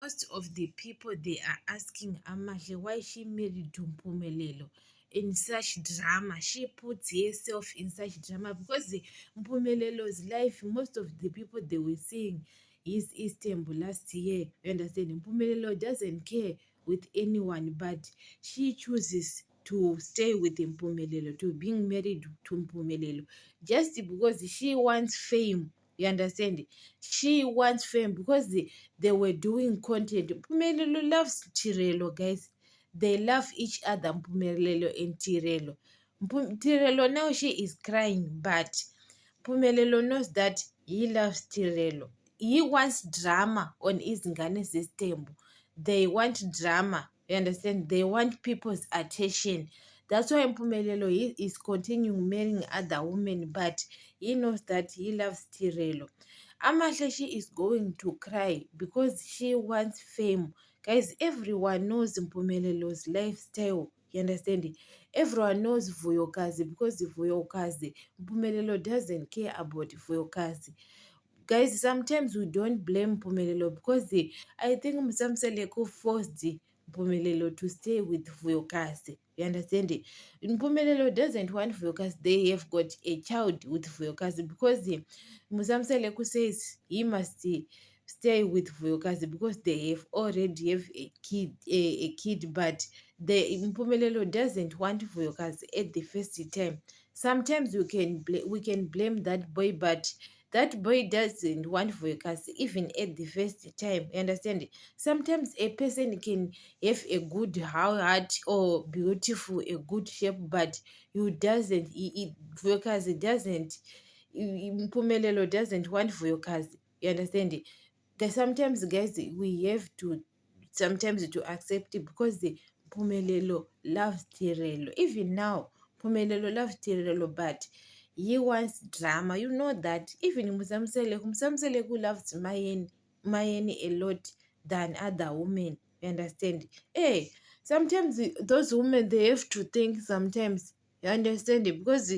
most of the people they are asking Amahle why she married to Mpumelelo in such drama. She puts herself in such drama because the Mpumelelo's life, most of the people they were seeing is Istanbul last year. You understand? Mpumelelo doesn't care with anyone, but she chooses to stay with Mpumelelo, to being married to Mpumelelo, just because she wants fame. You understand? She wants fame because they were doing content. Mpumelelo loves Tirelo, guys. They love each other, Mpumelelo and Tirelo. Tirelo now she is crying, but Mpumelelo knows that he loves Tirelo. He wants drama on Izingane Zestembu. They want drama. You understand? They want people's attention. That's why Mpumelelo is continuing marrying other women, but he knows that he loves Tirelo. Amahle, she is going to cry because she wants fame. Guys, everyone knows Mpumelelo's lifestyle. You understand? Everyone knows Vuyokazi because Vuyokazi, Mpumelelo doesn't care about Vuyokazi. Guys, sometimes we don't blame Mpumelelo because I think Musamseleko forced Mpumelelo to stay with Vuyokazi. You understand it? Mpumelelo doesn't want Vuyokazi. They have got a child with Vuyokazi because Musamseleko says he must stay with Vuyokazi because they have already have a kid, but the Mpumelelo doesn't want Vuyokazi at the first time. Sometimes we can blame that boy, but that boy doesn't want Vuyokazi even at the first time. You understand? Sometimes a person can have a good heart or beautiful, a good shape, but you doesn't. Vuyokazi doesn't. Mpumelelo doesn't want Vuyokazi. You understand? Sometimes, guys, we have to sometimes to accept it because the Mpumelelo loves Tirelo. Even now, Mpumelelo loves Tirelo, but he wants drama. You know that even Musamseleku loves Mayeni a lot than other women. You understand? Hey, sometimes those women they have to think sometimes. You understand it? Because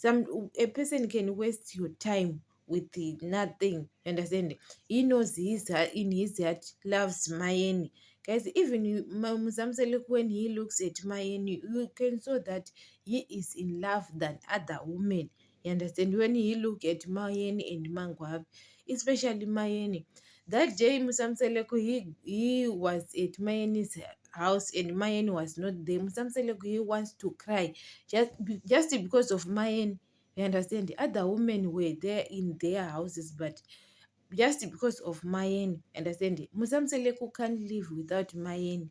a person can waste your time with nothing. You understand? He knows in his heart loves Mayeni. Guys, even Musamseleku, when he looks at Mayeni, you can saw that he is in love than other women. You understand? When he look at Mayeni and Mangwab, especially Mayeni, that day Musamseleku, he was at Mayeni's house and Mayeni was not there. Musamseleku, he wants to cry just because of Mayeni. You understand? The other women were there in their houses, but just because of Mayeni, understand? Musamseleku can't live without Mayeni.